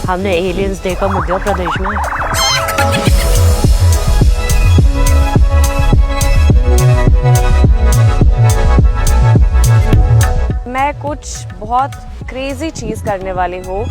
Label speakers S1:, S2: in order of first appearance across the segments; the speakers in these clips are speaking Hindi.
S1: हमने एलियंस देखा मध्य प्रदेश में। मैं कुछ बहुत क्रेजी चीज करने वाली हूँ।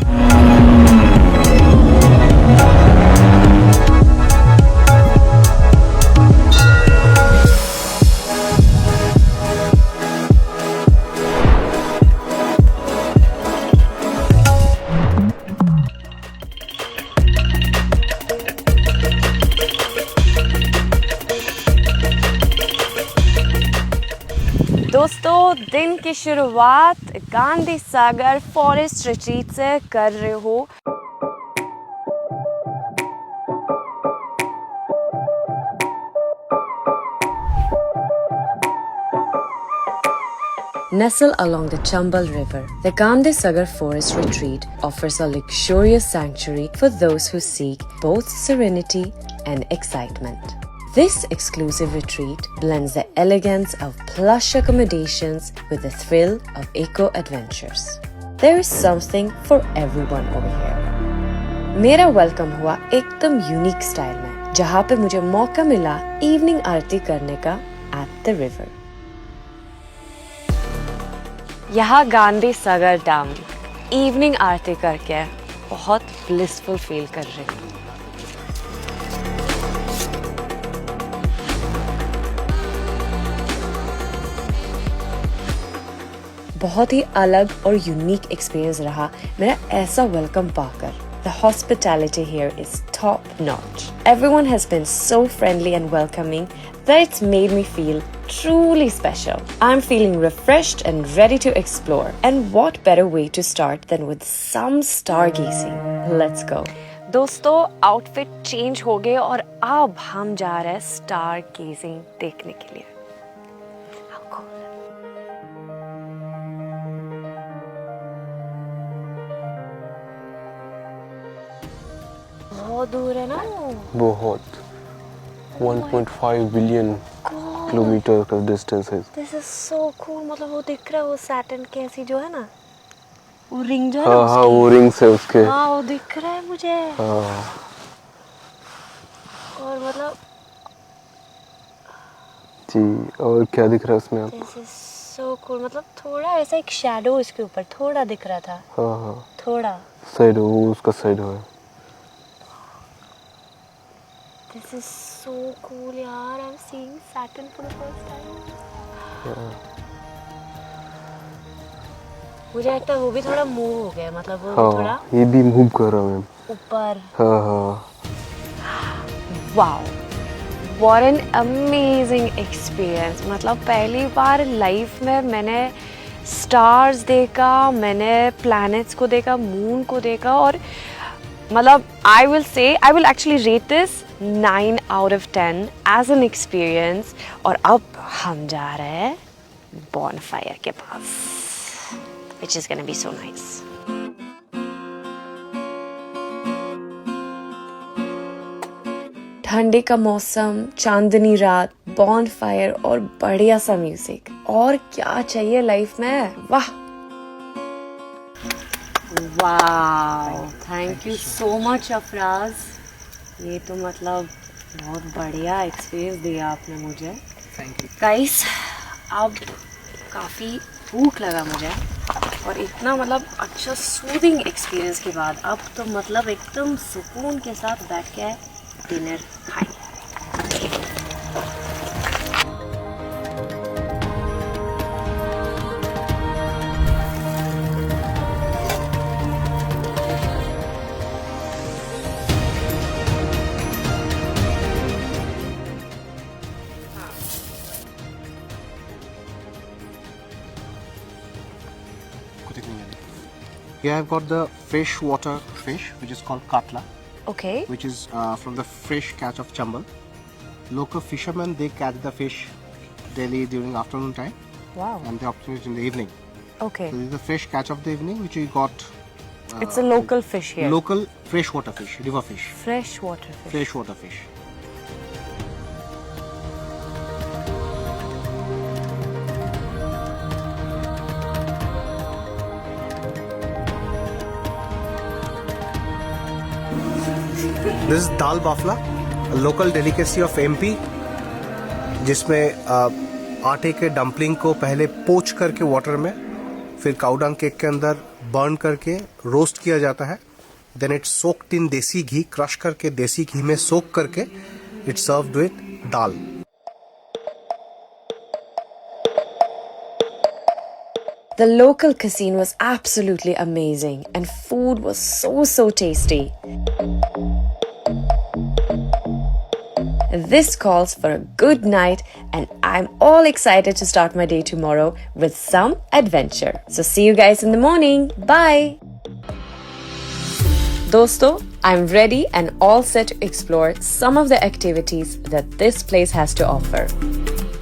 S1: दोस्तों, दिन की शुरुआत गांधी सागर फॉरेस्ट रिट्रीट से कर रही हूँ। Nestled along the Chambal River, the Gandhi Sagar Forest Retreat offers a luxurious sanctuary for those who seek both serenity and excitement. This exclusive retreat blends the elegance of plush accommodations with the thrill of eco-adventures. There is something for everyone over here. मेरा वेलकम हुआ एकदम यूनिक स्टाइल में, जहाँ पे मुझे मौका मिला इवनिंग आरती करने का एट द रिवर। यहाँ गांधी सागर डैम इवनिंग आरती करके बहुत ब्लिसफुल फील कर रही हूँ। बहुत ही अलग और यूनिक एक्सपीरियंस रहा मेरा ऐसा वेलकम पाकर। The hospitality here is top notch. Everyone has been so friendly and welcoming that it's made me feel truly special. I'm feeling refreshed and ready to explore. And what better way to start than with some stargazing? Let's go. दोस्तों, आउटफिट चेंज हो गए और अब हम जा रहे हैं स्टार गेजिंग देखने के लिए। बहुत दूर है ना?
S2: बहुत 1.5 बिलियन किलोमीटर का डिस्टेंस है।
S1: This is so cool। मतलब वो दिख रहा है, वो सैटर्न के ऐसी जो है ना, वो रिंग जो है ना,
S2: हाँ वो रिंग्स है उसके।
S1: हाँ वो दिख रहा है मुझे।
S2: हाँ।
S1: और मतलब
S2: जी, और क्या दिख रहा है उसमें?
S1: This is so cool। मतलब थोड़ा ऐसा एक शैडो इसके ऊपर थोड़ा दिख रहा था।
S2: हाँ हाँ।
S1: थोड़ा।
S2: साइड वो उसका साइड है।
S1: This is so cool यार। I'm seeing Saturn for the first time। मुझे लगता है वो भी थोड़ा मूव हो गया, मतलब वो थोड़ा
S2: ये भी मूव कर रहा है
S1: ऊपर।
S2: हाँ हाँ।
S1: Wow, what an amazing experience। मतलब पहली बार लाइफ में मैंने स्टार्स देखा, मैंने प्लैनेट्स को देखा, मून को देखा, और मतलब I will actually rate this 9 out of 10 as an experience। और अब हम जा रहे हैं bonfire के पास, which is gonna be so nice। ठंडी का मौसम, चांदनी रात, bonfire और बढ़िया सा म्यूजिक, और क्या चाहिए लाइफ में। वाह वाह, thank you so much Afraz. ये तो मतलब बहुत बढ़िया एक्सपीरियंस दिया आपने मुझे। गाइस, अब काफ़ी भूख लगा मुझे, और इतना मतलब अच्छा सूदिंग एक्सपीरियंस के बाद अब तो मतलब एकदम सुकून के साथ बैठ के डिनर खाएंगे।
S3: Here I've got the freshwater fish, which is called katla.
S1: Okay.
S3: Which is from the fresh catch of Chambal. Local fishermen, they catch the fish daily during afternoon time.
S1: Wow.
S3: And they obtain it in the evening.
S1: Okay.
S3: So this is the fresh catch of the evening, which we got.
S1: It's a local fish here.
S3: Local freshwater fish, river fish.
S1: Freshwater fish.
S3: Freshwater fish. This is dal bafla, local delicacy of MP, जिसमें आटे के डंपलिंग को पहले पोच करके वाटर में, फिर काउडंग केक के अंदर बर्न करके रोस्ट किया जाता है. देन इट्स सोक्ड इन देसी घी, क्रश करके देसी घी में सोक करके it's served with dal.
S1: The local cuisine was absolutely amazing and food was so tasty. This calls for a good night and I'm all excited to start my day tomorrow with some adventure. So see you guys in the morning. Bye! Dosto, I'm ready and all set to explore some of the activities that this place has to offer.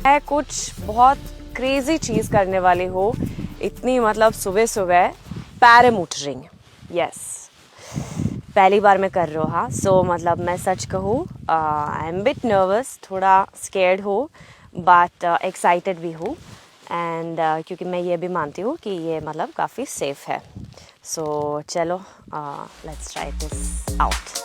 S1: मैं कुछ बहुत क्रेजी चीज करने वाली हूँ. इतनी मतलब सुबह सुबह पैरामोटरिंग, यस, पहली बार मैं कर रहा हूँ. हाँ, सो मतलब मैं सच कहूँ, आई एम बिट नर्वस, थोड़ा स्केर्ड हूँ, बट एक्साइटेड भी हूँ. एंड क्योंकि मैं ये भी मानती हूँ कि ये मतलब काफ़ी सेफ है. सो चलो, let's try this out.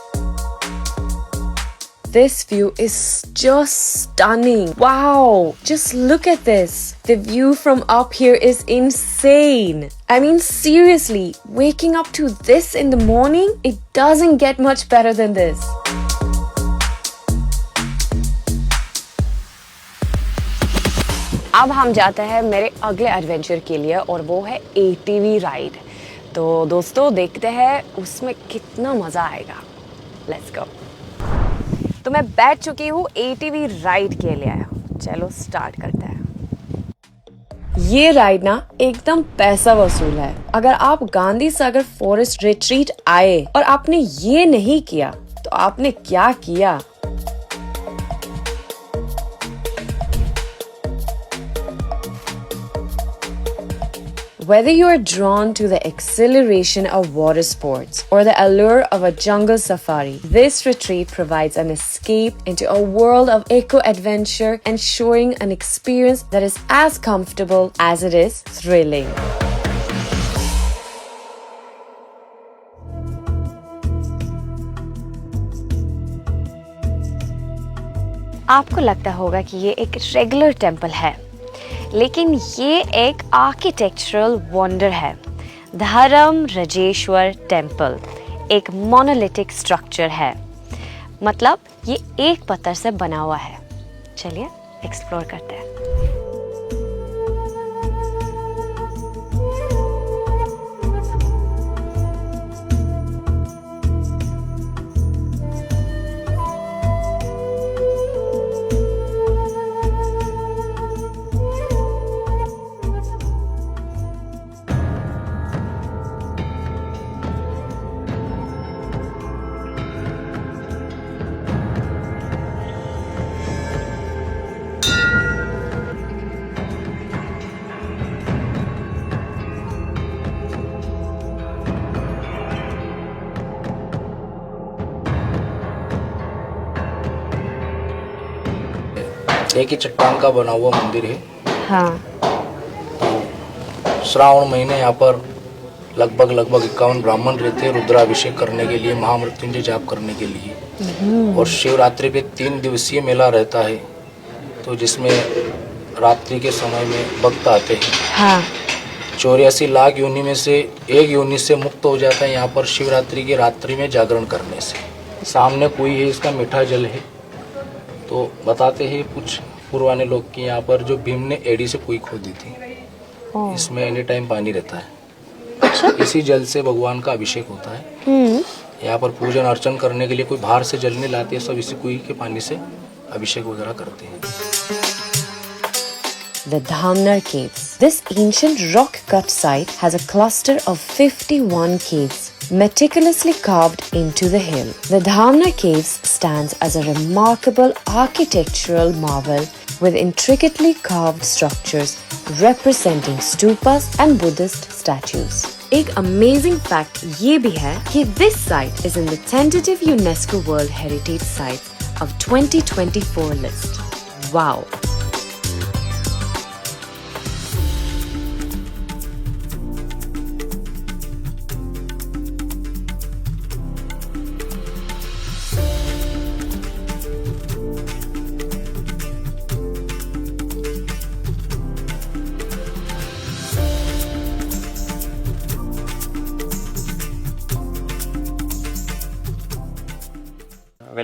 S1: This view is just stunning. Wow! Just look at this. The view from up here is insane. I mean, seriously, waking up to this in the morning, it doesn't get much better than this. अब हम जाते हैं मेरे अगले एडवेंचर के लिए और वो है ATV राइड. तो दोस्तों देखते हैं उसमें कितना मज़ा आएगा. Let's go. तो मैं बैठ चुकी हूँ ATV राइड के लिए. चलो स्टार्ट करते हैं. ये राइड ना एकदम पैसा वसूल है. अगर आप गांधी सागर फॉरेस्ट रिट्रीट आए और आपने ये नहीं किया तो आपने क्या किया. Whether you are drawn to the exhilaration of water sports or the allure of a jungle safari, this retreat provides an escape into a world of eco-adventure, ensuring an experience that is as comfortable as it is thrilling. आपको लगता होगा कि ये एक रेगुलर टेम्पल है, लेकिन ये एक आर्किटेक्चरल वंडर है. धर्म राजेश्वर टेम्पल एक मोनोलिथिक स्ट्रक्चर है. मतलब ये एक पत्थर से बना हुआ है. चलिए एक्सप्लोर करते हैं.
S4: एक ही चट्टान का बना हुआ मंदिर है.
S1: हाँ.
S4: श्रावण महीने यहाँ पर लगभग 51 ब्राह्मण रहते हैं रुद्राभिषेक करने के लिए, महामृत्युंजय जाप करने के लिए. और शिवरात्रि पे 3 दिवसीय मेला रहता है, तो जिसमें रात्रि के समय में भक्त आते हैं.
S1: हाँ.
S4: 84 लाख योनि में से एक योनि से मुक्त हो जाता है यहाँ पर शिवरात्रि की रात्रि में जागरण करने से. सामने कुएं है, इसका मीठा जल है. तो बताते हैं कुछ पुराने लोग कि यहाँ पर जो भीम ने एड़ी से कुएं खोदी थी, इसमें एनी टाइम पानी रहता है. अच्छा? इसी जल से भगवान का अभिषेक होता है. यहाँ पर पूजन अर्चन करने के लिए कोई बाहर से जल नहीं लाते, सब इसी कुएं के पानी से अभिषेक वगैरह करते हैं.
S1: The Dhamnar Caves. This ancient rock-cut site has a cluster of 51 caves meticulously carved into the hill. The Dhamnar Caves stands as a remarkable architectural marvel with intricately carved structures representing stupas and Buddhist statues. एक amazing fact ये भी है कि this site is in the tentative UNESCO World Heritage Sites of 2024 list. Wow!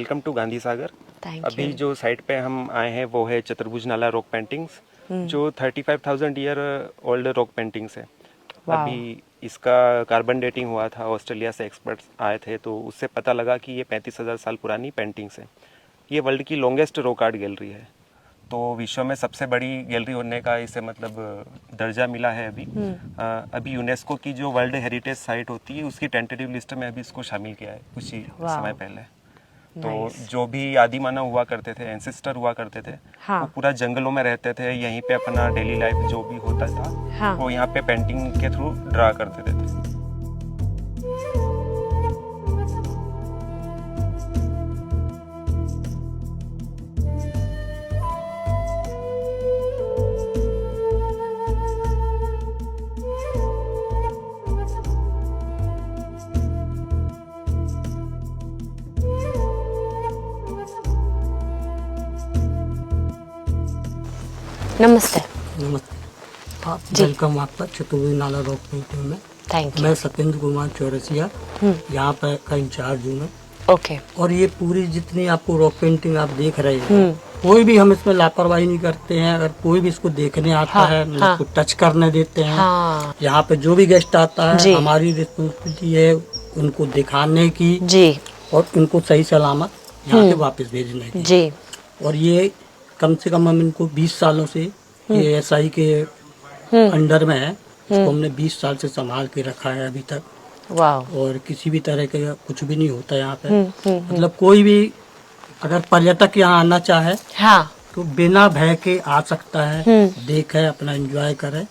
S5: Welcome to Gandhi Sagar.
S1: Thank
S5: अभी
S1: you.
S5: जो साइट पे हम आए हैं वो है चतुर्भुज नाला रॉक पेंटिंग्स, जो 35,000 ईयर ओल्ड रॉक पेंटिंग्स है।
S1: Wow.
S5: अभी इसका कार्बन डेटिंग हुआ था, ऑस्ट्रेलिया से एक्सपर्ट्स आए थे तो उससे पता लगा कि ये 35,000 साल पुरानी पेंटिंग्स है। ये वर्ल्ड की लॉन्गेस्ट रॉक आर्ट गैलरी है, तो विश्व में सबसे बड़ी गैलरी होने का इसे मतलब दर्जा मिला है अभी। अभी यूनेस्को की जो वर्ल्ड हेरिटेज साइट होती है उसकी टेंटेटिव लिस्ट में अभी इसको शामिल किया है कुछ ही
S1: Wow.
S5: समय पहले। तो
S1: Nice.
S5: जो भी आदि मानव हुआ करते थे, एंसेस्टर हुआ करते थे,
S1: हाँ.
S5: वो पूरा जंगलों में रहते थे, यहीं पे अपना डेली लाइफ जो भी होता था
S1: हाँ.
S5: वो यहाँ पे पेंटिंग के थ्रू ड्रा कर देते थे।
S1: नमस्ते।
S6: नमस्ते। आप
S1: जी।
S6: वेलकम आपका चतुर्भुज नाला रॉक पेंटिंग में।
S1: Thank you.
S6: मैं सत्येंद्र कुमार चौरसिया यहाँ पर का इंचार्ज हूँ मैं।
S1: ओके।
S6: और ये पूरी जितनी आपको रॉक पेंटिंग आप देख रहे हैं, कोई भी हम इसमें लापरवाही नहीं करते हैं। अगर कोई भी इसको देखने आता
S1: हाँ,
S6: है,
S1: हाँ।
S6: इसको टच करने देते हैं।
S1: हाँ।
S6: यहाँ पे जो भी गेस्ट आता
S1: जी।
S6: है, हमारी रिस्पॉन्सिबिलिटी है उनको दिखाने की
S1: जी
S6: और उनको सही सलामत यहाँ पे वापस भेजने की।
S1: जी।
S6: और ये कम से कम हम इनको 20 सालों से ये SI के अंडर में है। इसको हमने 20 साल से संभाल के रखा है अभी तक।
S1: वाह।
S6: और किसी भी तरह के कुछ भी नहीं होता यहाँ पे। मतलब कोई भी अगर पर्यटक यहाँ आना चाहे
S1: हाँ।
S6: तो बिना भय के आ सकता है, देखे, अपना एंजॉय करे।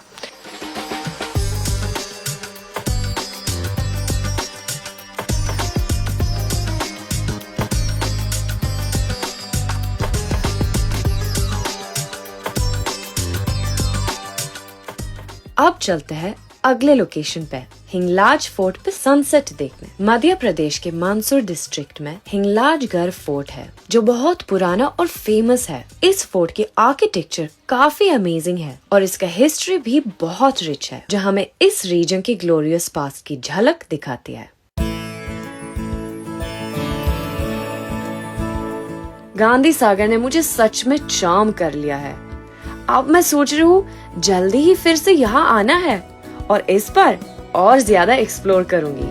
S1: अब चलते हैं अगले लोकेशन पे, हिंगलाज फोर्ट पे सनसेट देखने। मध्य प्रदेश के मंदसौर डिस्ट्रिक्ट में हिंगलाजगढ़ फोर्ट है जो बहुत पुराना और फेमस है। इस फोर्ट की आर्किटेक्चर काफी अमेजिंग है और इसका हिस्ट्री भी बहुत रिच है जो हमें इस रीजन की ग्लोरियस पास्ट की झलक दिखाती है। गांधी सागर ने मुझे सच में चार्म कर लिया है। अब मैं सोच रही हूँ जल्दी ही फिर से यहाँ आना है और इस पर और ज्यादा एक्सप्लोर करूंगी।